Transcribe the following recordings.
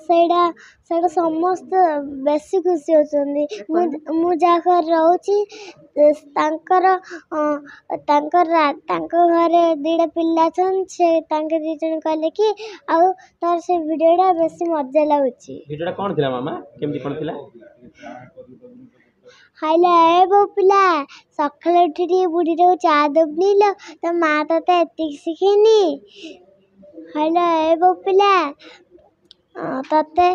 ସେଇଟା ସେଇଟା ସମସ୍ତେ ବେଶୀ ଖୁସି ହେଉଛନ୍ତି। ମୁଁ ଯାହା ଘରେ ରହୁଛି ତାଙ୍କର ତାଙ୍କ ଘରେ ଦୁଇଟା ପିଲା ଅଛନ୍ତି। ସେ ତାଙ୍କ 2 ଜଣ କହିଲେ କି ଆଉ ତାର ସେ ଭିଡ଼ିଓଟା ବେଶୀ ମଜା ଲାଗୁଛି। ଭିଡ଼ିଓଟା କ'ଣ ଥିଲା ମାମା, କେମିତି କ'ଣ ଥିଲା? ହାଇଲା ଏ ବୋଉ ପିଲା, ସକାଳେ ଉଠି ଟିକେ ବୁଢ଼ୀଟାକୁ ଚା ଦେବୁନି ଲୋ, ତୋ ମା ତତେ ଏତିକି ଶିଖେଇନି। ହାଇଲା ଏ ବୋଉ ପିଲା, ତତେ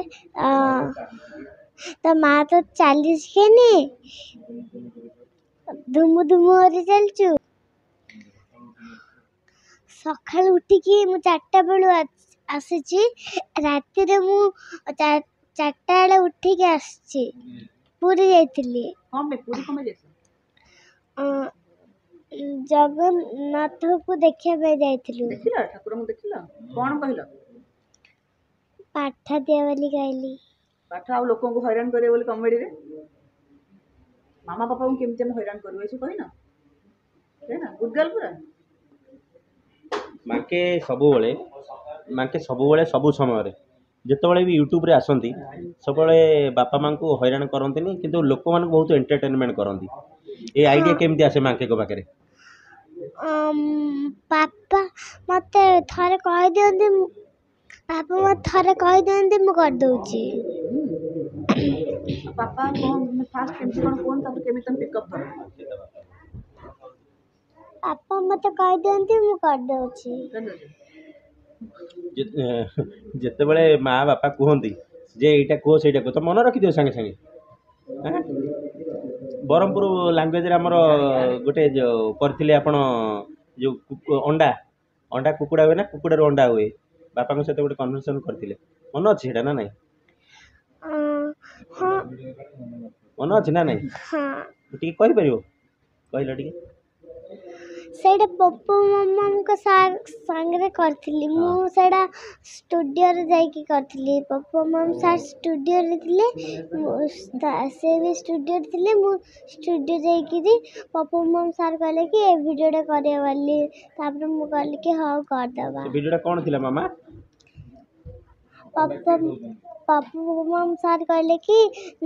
ତୋ ମା ତ ଚାଲି ଶିଖେଇନି, ଧୁମୁ ଧୁମୁ ହରି ଚାଲିଛୁ। ସକାଳୁ ଉଠିକି ମୁଁ 4ଟା ବେଳୁ ଆସିଛି, ରାତିରେ ମୁଁ 4ଟା ବେଳେ ଉଠିକି ଆସିଛି। ପୁରୀ ଯାଇଥିଲି। ଜଗନ୍ନାଥକୁ ଦେଖିବା ପାଇଁ ଯାଇଥିଲୁ। ଠାକୁରଙ୍କୁ ଦେଖିଲ? କ'ଣ କହିଲ? ପାଠ ଦିଅ ବୋଲି କହିଲି। ପାଠ ଆଉ ଲୋକଙ୍କୁ ହଇରାଣ କରିବ ବୋଲି କମେଡିରେ ମାମା ବାପାଙ୍କୁ କେମିତି ଆମେ ହଇରାଣ କରିବୁ ଏସବୁ କହିନ? ଗୁଡ୍ ଗାର୍ଲ ପୁରା। ମାଙ୍କେ ସବୁବେଳେ ସବୁ ସମୟରେ ଯେତେବେଳେ ବି ୟୁଟ୍ୟୁବରେ ଆସନ୍ତି ସବୁବେଳେ ବାପା ମାଙ୍କୁ ହଇରାଣ କରନ୍ତିନି, କିନ୍ତୁ ଲୋକମାନଙ୍କୁ ବହୁତ ଏଣ୍ଟରଟେନମେଣ୍ଟ କରନ୍ତି। ଏ ଆଇଡ଼ିଆ କେମିତି ଆସେ ମାଙ୍କେଙ୍କ ପାଖରେ? ବାପା ମୋତେ ଥରେ କହିଦିଅନ୍ତି, ମୁଁ କରିଦେଉଛି। ବାପା କ'ଣ ଫାଷ୍ଟ କେମିତି କ'ଣ କୁହନ୍ତି, ତାପରେ କେମିତି ତମେ ପିକଅପ୍ କର? ବାପା ମୋତେ କହିଦିଅନ୍ତି, ମୁଁ କରିଦେଉଛି। ଯେତେବେଳେ ମା ବାପା କୁହନ୍ତି ଯେ ଏଇଟା କୁହ ସେଇଟା କୁହ, ତ ମନେ ରଖିଦିଅ ସାଙ୍ଗେ ସାଙ୍ଗେ। ବ୍ରହ୍ମପୁର ଲାଙ୍ଗୁଏଜରେ ଆମର ଗୋଟେ କରିଥିଲେ ଆପଣ ଯେଉଁ ଅଣ୍ଡା କୁକୁଡ଼ା ହୁଏ ନା, କୁକୁଡ଼ାରୁ ଅଣ୍ଡା ହୁଏ, ବାପାଙ୍କ ସହିତ ଗୋଟେ କନଭରସେସନ୍ କରିଥିଲେ, ମନେ ଅଛି ସେଇଟା ନା ନାଇଁ? ମନେ ଅଛି ନା ନାଇଁ? ଟିକେ କହିପାରିବ, କହିଲ ଟିକେ। ସେଇଟା ପପୁ ମାମାଙ୍କ ସାଙ୍ଗରେ କରିଥିଲି। ମୁଁ ସେଇଟା ଷ୍ଟୁଡ଼ିଓରେ ଯାଇକି କରିଥିଲି। ପପୁ ମାମା ସାର୍ ଷ୍ଟୁଡ଼ିଓରେ ଥିଲେ, ସେ ବି ଷ୍ଟୁଡ଼ିଓରେ ଥିଲେ। ମୁଁ ଷ୍ଟୁଡ଼ିଓ ଯାଇକିରି ପପୁ ମାମା ସାର୍ କହିଲେ କି ଏ ଭିଡ଼ିଓଟା କରିବା ବୋଲି, ତାପରେ ମୁଁ କହିଲି କି ହଉ କରିଦେବା। ଭିଡ଼ିଓଟା କ'ଣ ଥିଲା ମାମା? ପପୁ ମାମା ସାର୍ କହିଲେ କି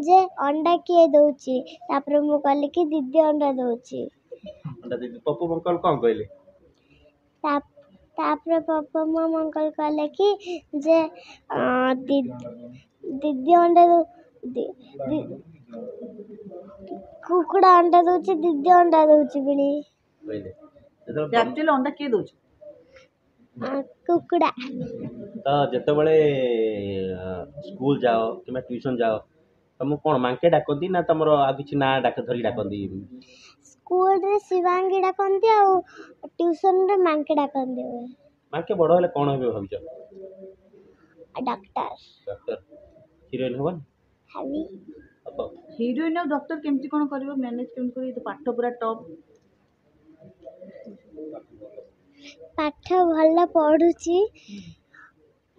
ଯେ ଅଣ୍ଡା କିଏ ଦେଉଛି, ତାପରେ ମୁଁ କହିଲି କି ଦିଦି ଅଣ୍ଡା ଦେଉଛି। ପପୁ ଅଙ୍କଲ କ'ଣ କହିଲେ? ତାପରେ ପପୁ ମାମା ଅଙ୍କଲ କହିଲେ କି ଯେ ଦିଦି ଅଣ୍ଡା କୁକୁଡ଼ା ଅଣ୍ଡା ଦେଉଛି, ଦିଦି ଅଣ୍ଡା ଦେଉଛି ବୋଲି। ଅଣ୍ଡା କିଏ ଦେଉଛି? କୁକୁଡ଼ା। ତ ଯେତେବେଳେ ସ୍କୁଲ ଯାଅ କିମ୍ବା ଟ୍ୟୁସନ୍ ଯାଅ, ତମକୁ କ'ଣ ମାଙ୍କେ ଡାକନ୍ତି ନା ତମର ଆଉ କିଛି ନାଁ ଧରି ଡାକନ୍ତି? ସ୍କୁଲରେ ଶିବାଙ୍ଗୀ ଡାକନ୍ତି, ଆଉ ଟ୍ୟୁସନରେ ମାଙ୍କେ ଡାକନ୍ତି। ମାଙ୍କେ ବଡ଼ ହେଲେ କ'ଣ ହେବେ ଭାବିଛ? ଡକ୍ଟର। ହିରୋଇନ୍ ହବନି? ହିରୋଇନ୍ ଆଉ ଡକ୍ଟର କେମିତି କ'ଣ କରିବ, ମ୍ୟାନେଜ କେମିତି କରିବ? ପାଠ ପୁରା ଟପ୍। ପାଠ ଭଲ ପଢୁଛି,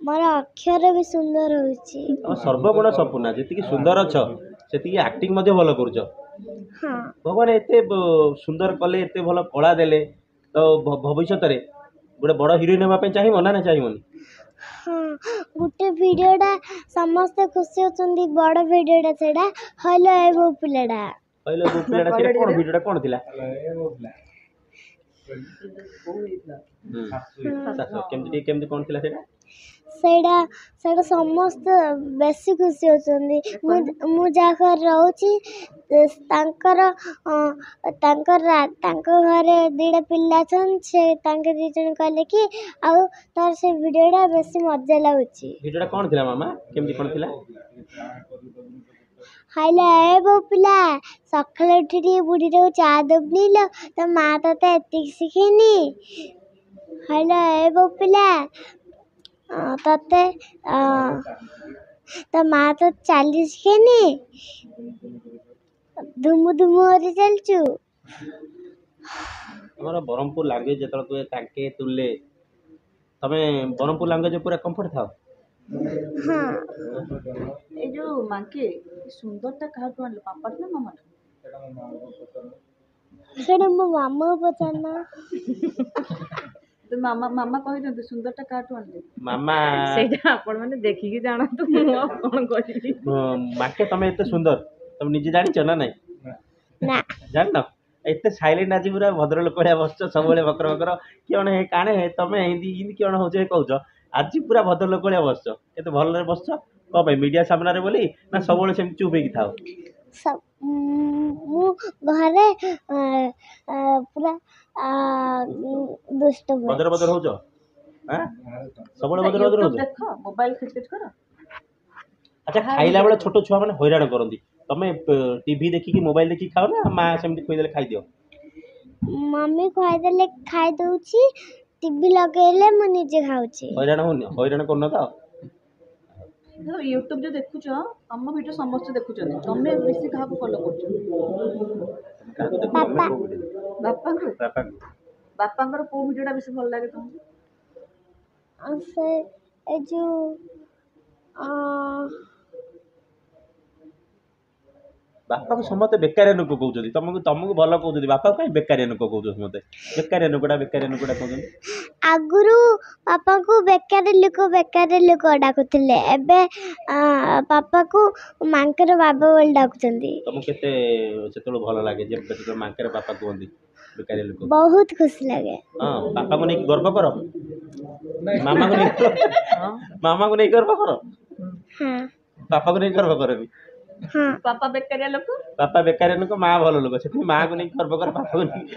ମୋର ଅକ୍ଷର ବି ସୁନ୍ଦର ହେଉଛି। ସର୍ବଗୁଣ ସମ୍ପୂର୍ଣ୍ଣ, ଯେତିକି ସୁନ୍ଦର ଅଛ ସେତିକି ଆକ୍ଟିଂ ମଧ୍ୟ ଭଲ କରୁଛ। ଭଗବାନ ଏତେ ସୁନ୍ଦର କଲେ, ଏତେ ଭଲ କଳା ଦେଲେ, ତ ଭବିଷ୍ୟତରେ ଗୋଟେ ବଡ଼ ହିରୋଇନ୍ ହେବା ପାଇଁ ଚାହିଁବ ନା ଚାହିଁବନି? ଗୋଟେ ଭିଡ଼ିଓଟା ସମସ୍ତେ ଖୁସି ହେଉଛନ୍ତି, ବଡ଼ ଭିଡ଼ିଓଟା ସେଇଟା। ହଇଲୋ ଏ ବୋଉ ପିଲାଟା। ଭିଡ଼ିଓଟା କ'ଣ ଥିଲା? କେମିତି କ'ଣ ଥିଲା ସେଇଟା? ସେଇଟା ସମସ୍ତେ ବେଶୀ ଖୁସି ହେଉଛନ୍ତି। ମୁଁ ଯାହା ଘରେ ରହୁଛି ତାଙ୍କ ଘରେ 2ଟା ପିଲା ଅଛନ୍ତି। ସେ ତାଙ୍କ 2 ଜଣ କହିଲେ କି ଆଉ ତାର ସେ ଭିଡ଼ିଓଟା ବେଶୀ ମଜା ଲାଗୁଛି। ଭିଡ଼ିଓଟା କ'ଣ ଥିଲା ମାମା, କେମିତି କ'ଣ ଥିଲା? ହାଇଲା ଏ ବୋଉ ପିଲା, ସକାଳେ ଉଠି ଟିକେ ବୁଢ଼ୀଟାକୁ ଚା ଦେବୁନି ଲୋ, ତୋ ମା ତତେ ଏତିକି ଶିଖେଇନି। ହାଇଲା ଏ ବୋଉ ପିଲା, ତୋ ମା ତ ଚାଲି ଶିଖେଇନି, ଧୁମୁ ଧୁମୁ ହରି ଚାଲିଛୁ। ଆମର ବ୍ରହ୍ମପୁର ଲାଙ୍ଗୁଏଜ ଯେତେବେଳେ କୁହେ ତାଙ୍କେ ତୁଲେ, ତମେ ବ୍ରହ୍ମପୁର ଲାଙ୍ଗୁଏଜ ପୁରା କମ୍ଫର୍ଟ ଥାଅ? ଏଇ ଯୋଉ ମାଙ୍କେ ସୁନ୍ଦରଟା କାହାଠୁ ଆଣିଲ, ପାପାଠୁ ନା ମାମାଠୁ? ସେଇଟା ମୋ ମାମାକୁ ପଚାରୁନ। ତ ମାମା ମାମା କହିଛନ୍ତି ସୁନ୍ଦରଟା କାହାଠୁ ଆଣିଲେ? ମାମା ସେଇଟା ଆପଣ ମାନେ ଦେଖିକି ଜାଣନ୍ତୁ, ମୁଁ ଆଉ କଣ କରିବି। ମାକେ ତମେ ଏତେ ସୁନ୍ଦର ତମେ ନିଜେ ଜାଣିଛ ନା ନାଇଁ? ନା ଜାଣିନ? ଏତେ ସାଇଲେଣ୍ଟ ଆଜି ପୁରା ଭଦ୍ର ଲୋକ ଭଳିଆ ବସିଛ, ସବୁବେଳେ ବକର ବକର କିଅଣ ହେ କାଣେ ହେ ତମେ ଏମିତି ଏମିତି କିଅଣ ହଉଛ ହେ କହୁଛ, ଆଜି ପୁରା ଭଦ୍ର ଲୋକ ଭଳିଆ ବସିଛ, କେତେ ଭଲରେ ବସିଛ। କଣ ପାଇଁ ମିଡ଼ିଆ ସାମ୍ନାରେ ବୋଲି ନା ସବୁବେଳେ ସେମିତି ଚୁପ୍ ହେଇକି ଥାଅ? ମୁଁ ଘରେ ପୁରା ଦୁଷ୍ଟ ହୁଏ। ବଦର ବଦର ହଉଛ? ଆଁ ସବୁବେଳେ ବଦର ବଦର ୟୁଟ୍ୟୁବ ହଉଛ? ଦେଖ, ମୋବାଇଲ ଖିଚ କର। ଆଚ୍ଛା ଖାଇଲା ବେଳେ ଛୋଟ ଛୁଆ ମାନେ ହଇରାଣ କରନ୍ତି, ତମେ ଟିଭି ଦେଖିକି ମୋବାଇଲ ଦେଖିକି ଖାଅ ନା ମା ସେମିତି ଖୋଇଦେଲେ ଖାଇଦିଅ? ମମି ଖୁଆଇଦେଲେ ଖାଇଦଉଛି, ଟିଭି ଲଗେଇଲେ ମୁଁ ନିଜେ ଖାଉଛି। ହଇରାଣ ହଉନି? ହଇରାଣ କରୁନ ତ? ୟୁଟ୍ୟୁବ ଯୋଉ ଦେଖୁଛ, ତମ ଭିଡ଼ିଓ ସମସ୍ତେ ଦେଖୁଛନ୍ତି, ତମେ ବେଶୀ କାହାକୁ ଫଲୋ କରୁଛ? କାହାକୁ ଦେଖୁଛ? ବାପା। କୋଉ video? ବାପାଙ୍କୁ। ବାପାଙ୍କୁ। ବାପାଙ୍କର କୋଉ ଭିଡ଼ିଓଟା ବେଶୀ ଭଲ ଲାଗେ ତମକୁ? ସେ ଏ ଯୋଉ ବାପାକୁ ସମସ୍ତେ ବେକାରିଆ ଲୋକ କହୁଛନ୍ତି, ତମକୁ ତମକୁ ଭଲ କହୁଛନ୍ତି, ବାପାକୁ କାହିଁ ବେକାରିଆ ଲୋକ କହୁଛନ୍ତି? ମତେ ବେକାରିଆ ଲୋକଟା କହୁଛନ୍ତି। ଆଗରୁ ବାପାଙ୍କୁ ବେକାରୀ ଲୋକ ଡାକୁଥିଲେ, ଏବେ ବାପାକୁ ମାଙ୍କର ବାବା ବୋଲି ଡାକୁଛନ୍ତି। ତମକୁ କେତେ ସେତେବେଳେ ଭଲ ଲାଗେ ଯେତେବେଳେ ମାଙ୍କର ବାପା କୁହନ୍ତି ବେକାରିଆ ଲୋକ? ବହୁତ ଖୁସି ଲାଗେ। ହଁ ବାପାକୁ ନେଇକି ଗର୍ବ କର, ମାମାକୁ ନେଇ ମାମାକୁ ନେଇ ଗର୍ବ କର, ହଁ ବାପାକୁ ନେଇ ଗର୍ବ କରନି। ହଁ ବାପା ବେକାରିଆ ଲୋକ, ବାପା ବେକାରିଆ ଲୋକ, ମା ଭଲ ଲୋକ, ସେଥିପାଇଁ ମାଆକୁ ନେଇକି ଗର୍ବ କର, ବାପାକୁ ନେଇକି